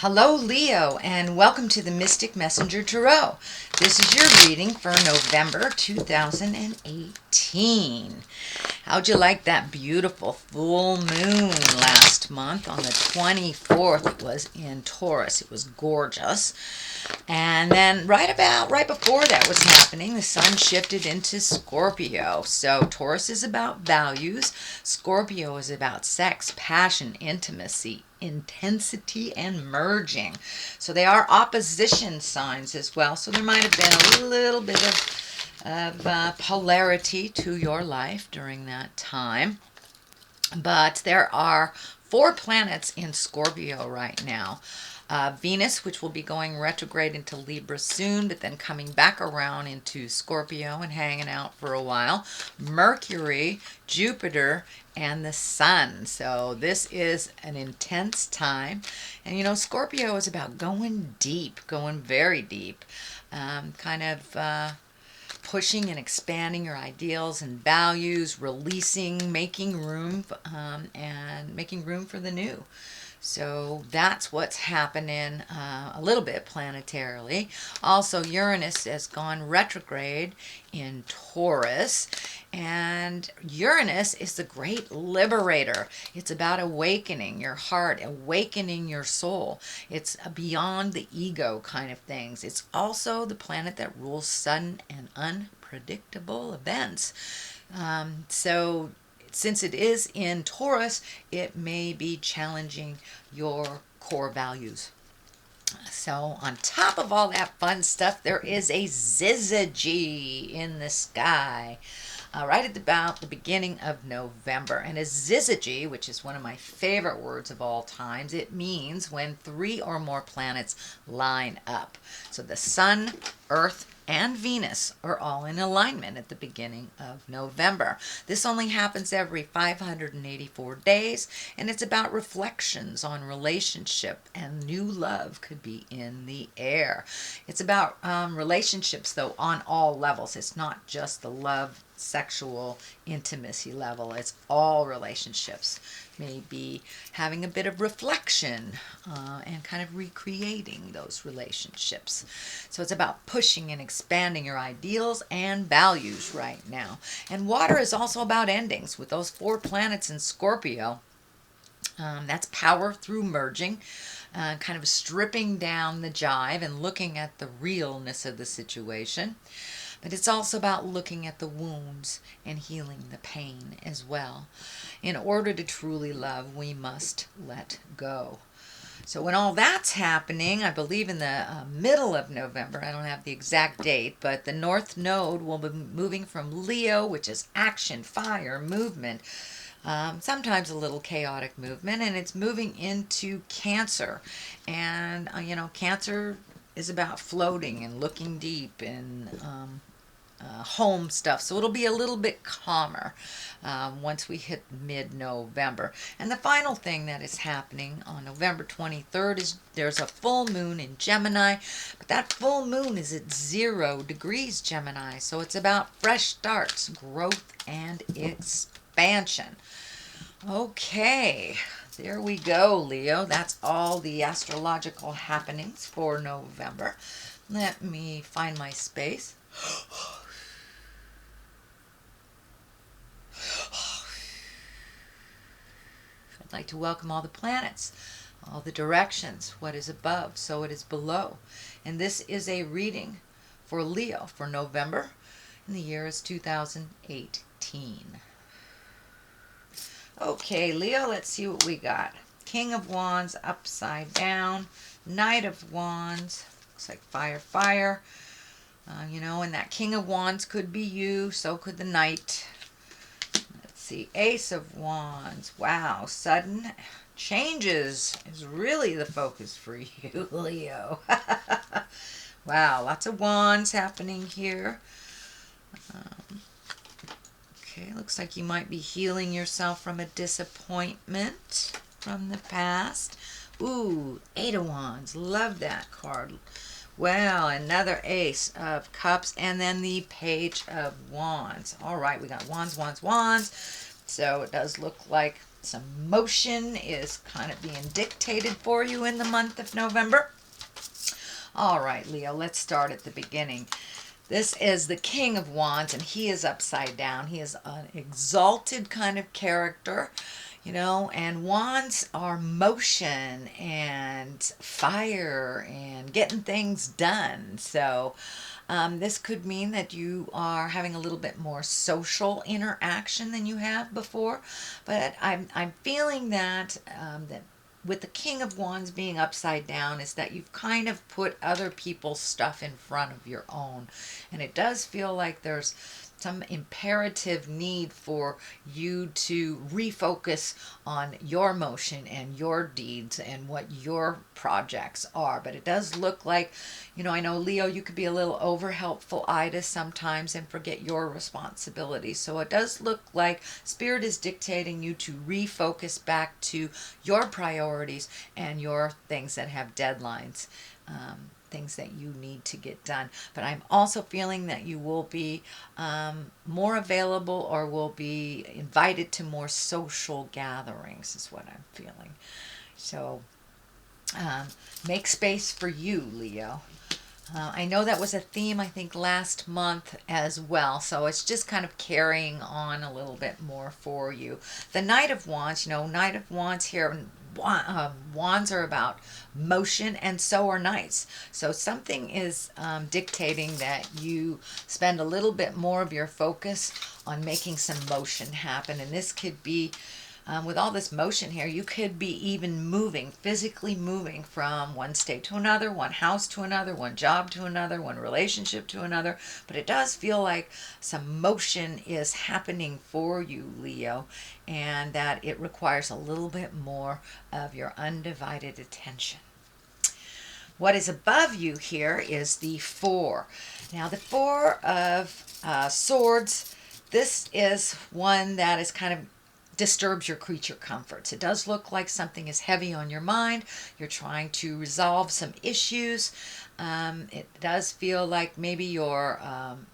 Hello, Leo, and welcome to the Mystic Messenger Tarot. This is your reading for November 2018. How'd you like that beautiful full moon last month on the 24th? It was in Taurus. It was gorgeous. And then right before that was happening, the sun shifted into Scorpio. So Taurus is about values. Scorpio is about sex, passion, intimacy, intensity, and merging. So they are opposition signs as well. So there might have been a little bit of polarity to your life during that time. But there are 4 planets in Scorpio right now. Venus, which will be going retrograde into Libra soon, but then coming back around into Scorpio and hanging out for a while. Mercury, Jupiter, and the Sun. So this is an intense time. And you know, Scorpio is about going deep, going very deep. Pushing and expanding your ideals and values, releasing, making room, and making room for the new. So that's what's happening a little bit planetarily. Also, Uranus has gone retrograde in Taurus, and Uranus is the great liberator. It's about awakening your heart, awakening your soul. It's beyond the ego kind of things. It's also the planet that rules sudden and unpredictable events. So since it is in Taurus, it may be challenging your core values. So on top of all that fun stuff, there is a syzygy in the sky right at about the beginning of November. And a syzygy, which is one of my favorite words of all times, it means when 3 or more planets line up. So the Sun, Earth, and Venus are all in alignment at the beginning of November. This only happens every 584 days, and it's about reflections on relationship, and new love could be in the air. It's about relationships, though, on all levels. It's not just the love, sexual intimacy level. It's all relationships. Maybe having a bit of reflection and kind of recreating those relationships. So it's about pushing and expanding your ideals and values right now. And water is also about endings with those 4 planets in Scorpio. That's power through merging, kind of stripping down the jive and looking at the realness of the situation. But it's also about looking at the wounds and healing the pain as well. In order to truly love, we must let go. So when all that's happening, I believe in the middle of November, I don't have the exact date, but the North Node will be moving from Leo, which is action, fire, movement, sometimes a little chaotic movement, and it's moving into Cancer. And, Cancer is about floating and looking deep and home stuff. So it'll be a little bit calmer once we hit mid-November. And the final thing that is happening on November 23rd is there's a full moon in Gemini, but that full moon is at 0 degrees Gemini. So it's about fresh starts, growth, and expansion. Okay, there we go, Leo. That's all the astrological happenings for November. Let me find my space. I'd like to welcome all the planets, all the directions. What is above, so it is below. And this is a reading for Leo for November, and the year is 2018. Okay, Leo, let's see what we got. King of Wands upside down, Knight of Wands, looks like fire, fire. And that King of Wands could be you, so could the Knight. Let's see, Ace of Wands. Wow, sudden changes is really the focus for you, Leo. Wow, lots of wands happening here. Okay, looks like you might be healing yourself from a disappointment from the past. Ooh, 8 of Wands. Love that card. Well, another Ace of Cups, and then the Page of Wands. All right, we got wands, wands, wands. So it does look like some motion is kind of being dictated for you in the month of November. All right, Leo, let's start at the beginning. This is the King of Wands, and he is upside down. He is an exalted kind of character, you know, and wands are motion and fire and getting things done. So this could mean that you are having a little bit more social interaction than you have before. But I'm feeling that that with the King of Wands being upside down is that you've kind of put other people's stuff in front of your own. And it does feel like there's some imperative need for you to refocus on your motion and your deeds and what your projects are. But it does look like, you know, I know, Leo, you could be a little over helpful Ida sometimes and forget your responsibilities. So it does look like Spirit is dictating you to refocus back to your priorities and your things that have deadlines. Things that you need to get done. But I'm also feeling that you will be more available or will be invited to more social gatherings is what I'm feeling. So make space for you, Leo. I know that was a theme, I think, last month as well. So it's just kind of carrying on a little bit more for you. The Knight of Wands, you know, Knight of Wands here, wands are about motion, and so are knights. So something is dictating that you spend a little bit more of your focus on making some motion happen. And this could be with all this motion here, you could be even moving, physically moving from one state to another, one house to another, one job to another, one relationship to another. But it does feel like some motion is happening for you, Leo, and that it requires a little bit more of your undivided attention. What is above you here is the Four. Now, the Four of Swords, this is one that is kind of disturbs your creature comforts. It does look like something is heavy on your mind. You're trying to resolve some issues. It does feel like maybe your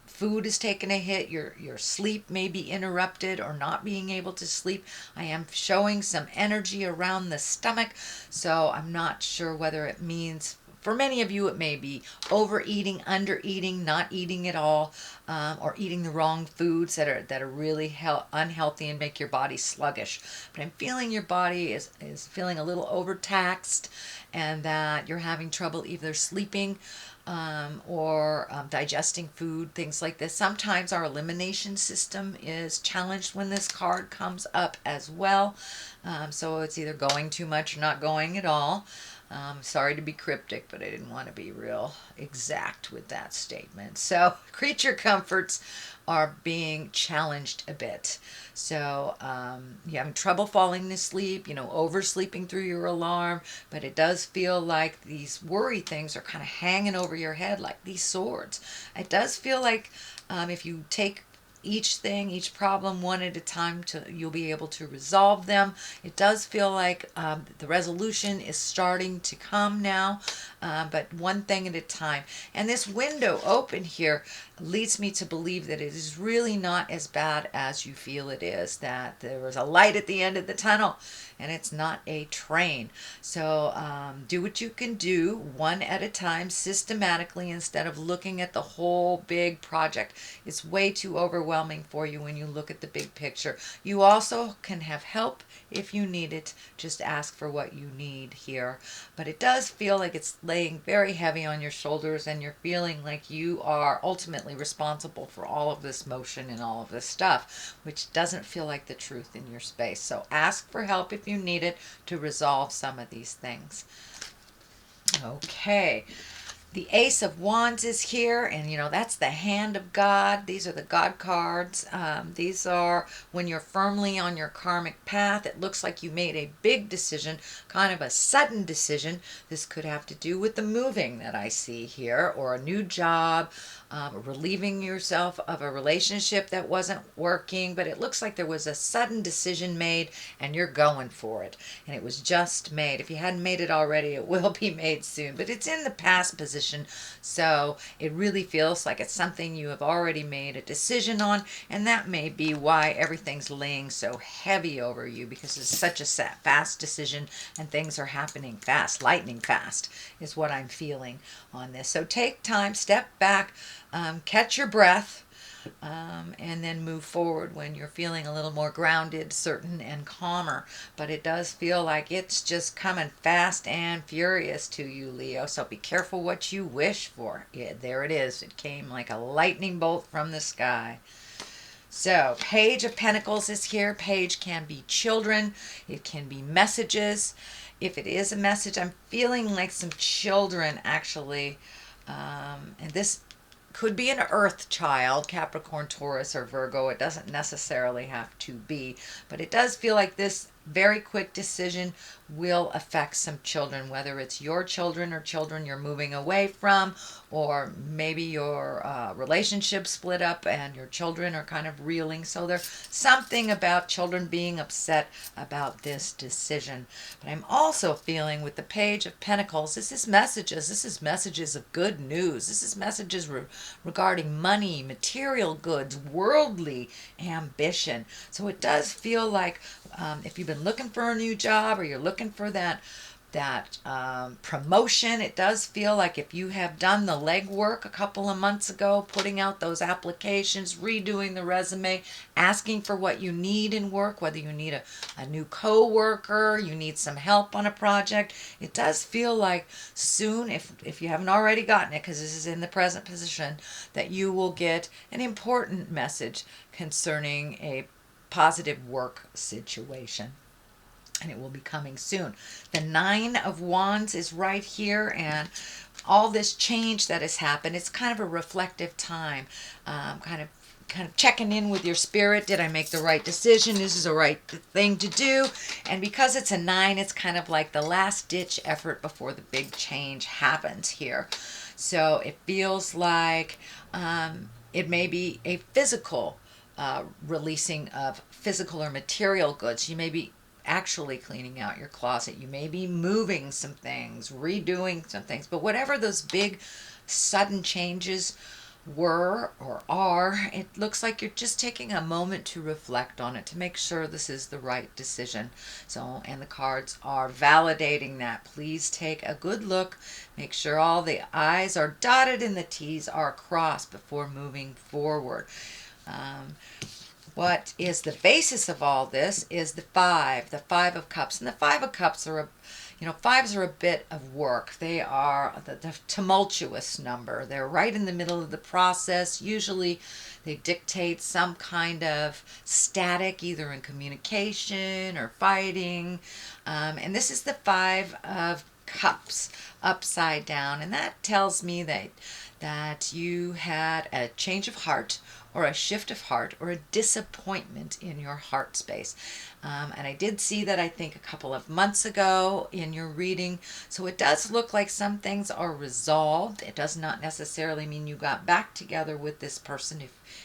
food is taking a hit. Your sleep may be interrupted or not being able to sleep. I am showing some energy around the stomach, so I'm not sure whether it means, for many of you, it may be overeating, undereating, not eating at all, or eating the wrong foods that are really unhealthy and make your body sluggish. But I'm feeling your body is feeling a little overtaxed, and that you're having trouble either sleeping or digesting food, things like this. Sometimes our elimination system is challenged when this card comes up as well. So it's either going too much or not going at all. Sorry to be cryptic, but I didn't want to be real exact with that statement. So creature comforts are being challenged a bit. So you're having trouble falling asleep, you know, oversleeping through your alarm, but it does feel like these worry things are kind of hanging over your head like these swords. It does feel like if you take each problem one at a time, you'll be able to resolve them. It does feel like the resolution is starting to come now, but one thing at a time. And this window open here leads me to believe that it is really not as bad as you feel it is, that there is a light at the end of the tunnel and it's not a train. So do what you can do one at a time, systematically, instead of looking at the whole big project. It's way too overwhelming for you when you look at the big picture. You also can have help if you need it. Just ask for what you need here. But it does feel like it's laying very heavy on your shoulders, and you're feeling like you are ultimately responsible for all of this motion and all of this stuff, which doesn't feel like the truth in your space. So ask for help if you need it to resolve some of these things. Okay. The Ace of Wands is here, and you know, that's the hand of God. These are the God cards. These are when you're firmly on your karmic path. It looks like you made a big decision, kind of a sudden decision. This could have to do with the moving that I see here, or a new job, relieving yourself of a relationship that wasn't working, but it looks like there was a sudden decision made and you're going for it. And it was just made. If you hadn't made it already, it will be made soon, but it's in the past position. position. So it really feels like it's something you have already made a decision on, and that may be why everything's laying so heavy over you, because it's such a fast decision and things are happening fast, lightning fast is what I'm feeling on this. So take time, step back, catch your breath, and then move forward when you're feeling a little more grounded, certain, and calmer. But it does feel like it's just coming fast and furious to you, Leo. So be careful what you wish for. Yeah, there it is. It came like a lightning bolt from the sky. So, Page of Pentacles is here. Page can be children. It can be messages. If it is a message, I'm feeling like some children, actually. And this could be an earth child, Capricorn, Taurus, or Virgo. It doesn't necessarily have to be, but it does feel like this very quick decision will affect some children, whether it's your children or children you're moving away from, or maybe your relationship split up and your children are kind of reeling. So there's something about children being upset about this decision. But I'm also feeling with the Page of Pentacles, this is messages of good news. This is messages regarding money, material goods, worldly ambition. So it does feel like if you've been looking for a new job, or you're looking for that promotion, it does feel like if you have done the legwork a couple of months ago, putting out those applications, redoing the resume, asking for what you need in work, whether you need a new co-worker, you need some help on a project, it does feel like soon, if you haven't already gotten it, because this is in the present position, that you will get an important message concerning a positive work situation. And it will be coming soon. The Nine of Wands is right here, and all this change that has happened, it's kind of a reflective time, kind of checking in with your spirit. Did I make the right decision? This is the right thing to do. And because it's a 9, it's kind of like the last ditch effort before the big change happens here. So it feels like it may be a physical releasing of physical or material goods. You may be actually cleaning out your closet. You may be moving some things, redoing some things. But whatever those big sudden changes were or are, it looks like you're just taking a moment to reflect on it, to make sure this is the right decision. So, and the cards are validating that. Please take a good look. Make sure all the I's are dotted and the T's are crossed before moving forward. What is the basis of all this is the Five of Cups. And the Five of Cups are fives are a bit of work. They are the tumultuous number. They're right in the middle of the process. Usually they dictate some kind of static, either in communication or fighting. And this is the Five of Cups upside down. And that tells me that you had a change of heart, or a shift of heart, or a disappointment in your heart space. And I did see that, I think, a couple of months ago in your reading. So it does look like some things are resolved. It does not necessarily mean you got back together with this person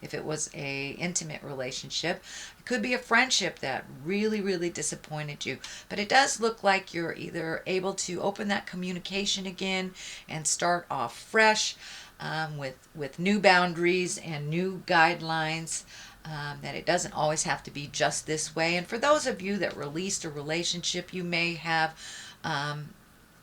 if it was a intimate relationship. It could be a friendship that really, really disappointed you. But it does look like you're either able to open that communication again and start off fresh, with new boundaries and new guidelines, that it doesn't always have to be just this way. And for those of you that released a relationship, you may have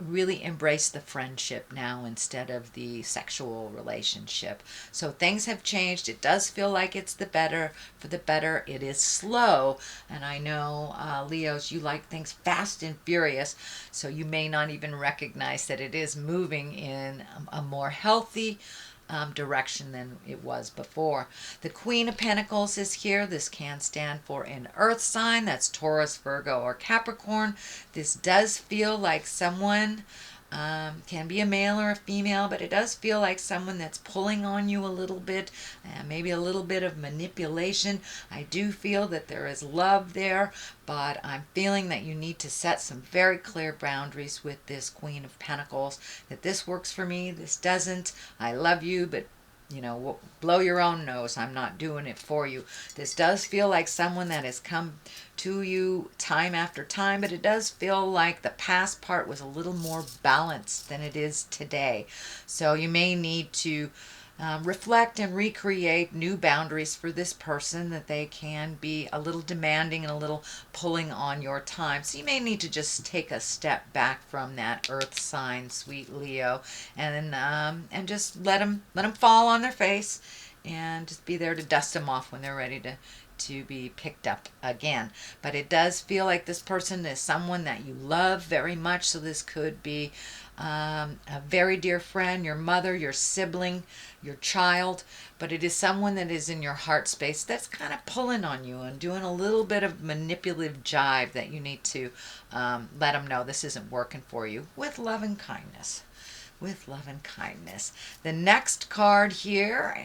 really embraced the friendship now instead of the sexual relationship. So things have changed. It does feel like it's the better. For the better. It is slow, and I know Leos, you like things fast and furious, so you may not even recognize that it is moving in a more healthy direction than it was before. The Queen of Pentacles is here. This can stand for an earth sign. That's Taurus, Virgo, or Capricorn. This does feel like someone, can be a male or a female, but it does feel like someone that's pulling on you a little bit, maybe a little bit of manipulation. I do feel that there is love there, but I'm feeling that you need to set some very clear boundaries with this Queen of Pentacles, that this works for me, this doesn't. I love you, but blow your own nose. I'm not doing it for you. This does feel like someone that has come to you time after time, but it does feel like the past part was a little more balanced than it is today. So you may need to reflect and recreate new boundaries for this person, that they can be a little demanding and a little pulling on your time. So you may need to just take a step back from that earth sign, sweet Leo, and just let them fall on their face, and just be there to dust them off when they're ready to be picked up again. But it does feel like this person is someone that you love very much. So this could be a very dear friend, your mother, your sibling, your child, but it is someone that is in your heart space that's kind of pulling on you and doing a little bit of manipulative jive, that you need to let them know this isn't working for you, with love and kindness. With love and kindness. The next card here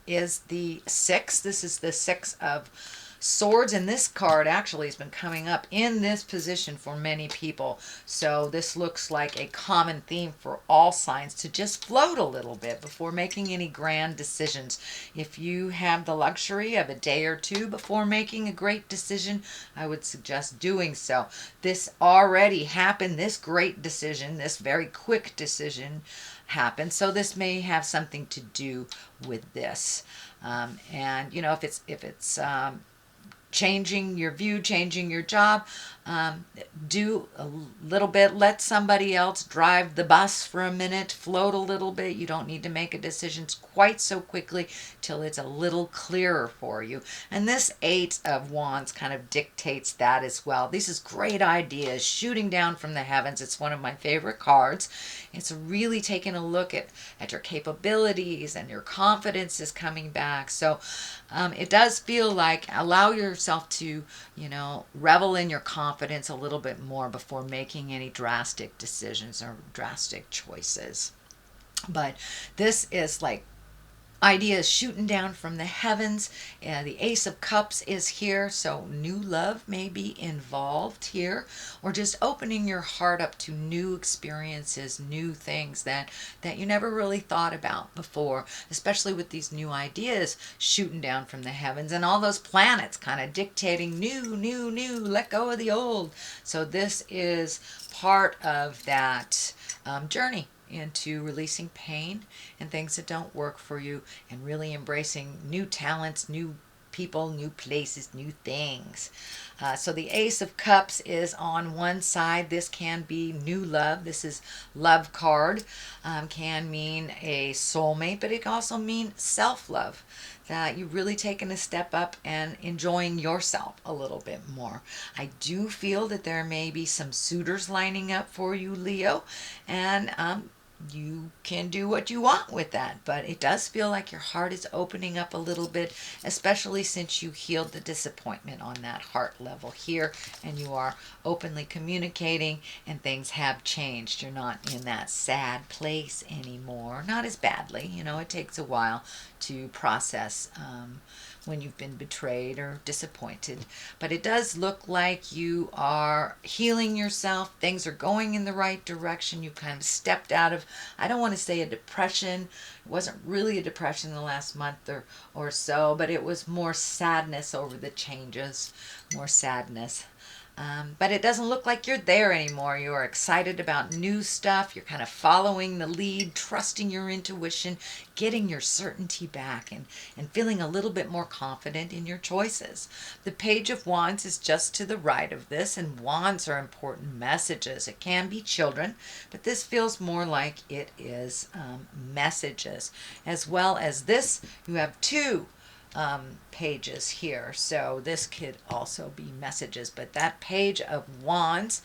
is the 6. This is the 6 of Swords, and this card actually has been coming up in this position for many people. So this looks like a common theme for all signs, to just float a little bit before making any grand decisions. If you have the luxury of a day or two before making a great decision, I would suggest doing so. This already happened, this great decision, this very quick decision happened. So this may have something to do with this. And if it's changing your view, changing your job, do a little bit, let somebody else drive the bus for a minute, float a little bit. You don't need to make a decision quite so quickly till it's a little clearer for you. And this 8 of Wands kind of dictates that as well. This is great ideas shooting down from the heavens. It's one of my favorite cards. It's really taking a look at your capabilities, and your confidence is coming back. So it does feel like, allow yourself to, revel in your confidence a little bit more before making any drastic decisions or drastic choices. But this is like ideas shooting down from the heavens. The Ace of Cups is here, so new love may be involved here, or just opening your heart up to new experiences, new things that you never really thought about before, especially with these new ideas shooting down from the heavens, and all those planets kind of dictating new, let go of the old. So this is part of that journey into releasing pain and things that don't work for you, and really embracing new talents, new people, new places, new things. So the Ace of Cups is on one side. This can be new love. This is love card. Can mean a soulmate, but it can also mean self-love, that you've really taken a step up and enjoying yourself a little bit more. I do feel that there may be some suitors lining up for you, Leo, and you can do what you want with that, but it does feel like your heart is opening up a little bit, especially since you healed the disappointment on that heart level here, and you are openly communicating, and things have changed. You're not in that sad place anymore, not as badly. It takes a while to process when you've been betrayed or disappointed, but it does look like you are healing yourself. Things are going in the right direction. You've kind of stepped out of, I don't want to say a depression. It wasn't really a depression in the last month or so, but it was more sadness over the changes, more sadness. But it doesn't look like you're there anymore. You are excited about new stuff. You're kind of following the lead, trusting your intuition, getting your certainty back, and feeling a little bit more confident in your choices. The Page of Wands is just to the right of this, and wands are important messages. It can be children, but this feels more like it is messages. As well as this, you have 2 pages here, so this could also be messages, but that Page of Wands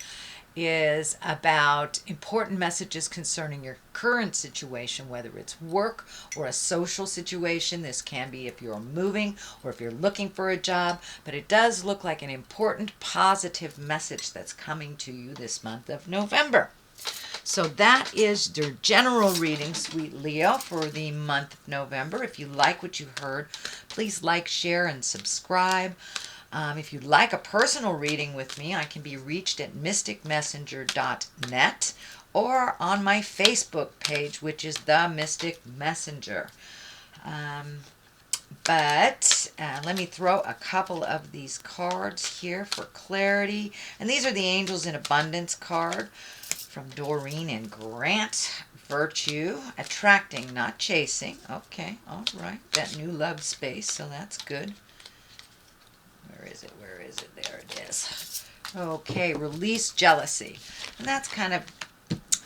is about important messages concerning your current situation, whether it's work or a social situation. This can be if you're moving or if you're looking for a job, but it does look like an important positive message that's coming to you this month of November. So that is your general reading, sweet Leo, for the month of November. If you like what you heard, please like, share, and subscribe. If you'd like a personal reading with me, I can be reached at mysticmessenger.net, or on my Facebook page, which is The Mystic Messenger. But let me throw a couple of these cards here for clarity. And these are the Angels in Abundance card from Doreen and Grant. Virtue, attracting, not chasing. Okay, all right. That new love space, so that's good. Where is it? Where is it? There it is. Okay, release jealousy. And that's kind of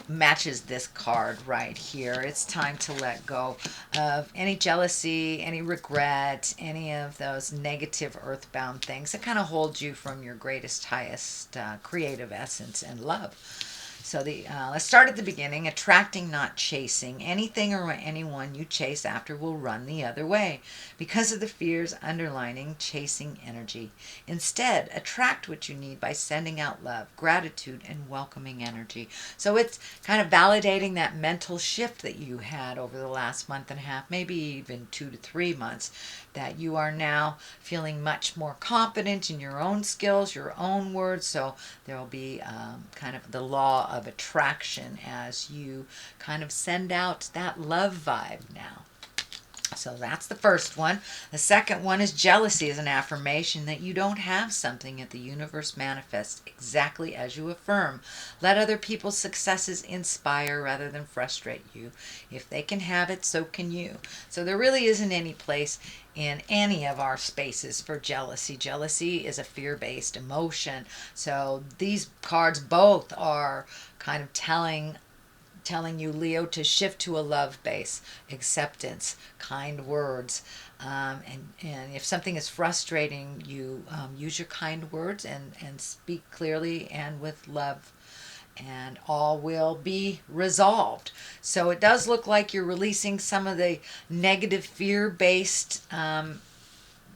matches this card right here. It's time to let go of any jealousy, any regret, any of those negative earthbound things that kind of hold you from your greatest, highest creative essence and love. So let's start at the beginning. Attracting, not chasing. Anything or anyone you chase after will run the other way because of the fears underlining chasing energy. Instead, attract what you need by sending out love, gratitude, and welcoming energy. So it's kind of validating that mental shift that you had over the last month and a half, maybe even 2 to 3 months, that you are now feeling much more confident in your own skills, your own words. So there will be kind of the law of attraction as you kind of send out that love vibe now. So that's the first one. The second one is jealousy is an affirmation that you don't have something that the universe manifests exactly as you affirm. Let other people's successes inspire rather than frustrate you. If they can have it, so can you. So there really isn't any place in any of our spaces for jealousy. Jealousy is a fear-based emotion. So these cards both are kind of telling you, Leo, to shift to a love base, acceptance, kind words. And if something is frustrating you, use your kind words and speak clearly and with love, and all will be resolved. So it does look like you're releasing some of the negative fear-based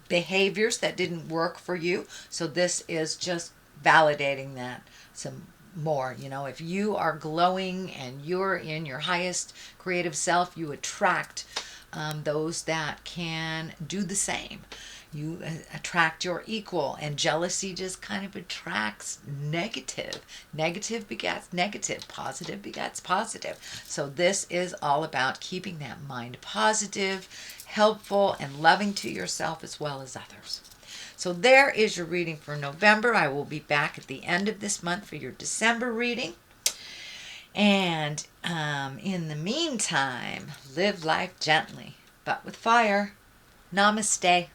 behaviors that didn't work for you. So this is just validating that some more. If you are glowing and you're in your highest creative self, you attract those that can do the same. You attract your equal, and jealousy just kind of attracts negative. Negative begets negative. Positive begets positive. So this is all about keeping that mind positive, helpful, and loving to yourself as well as others. So there is your reading for November. I will be back at the end of this month for your December reading. And in the meantime, live life gently, but with fire. Namaste.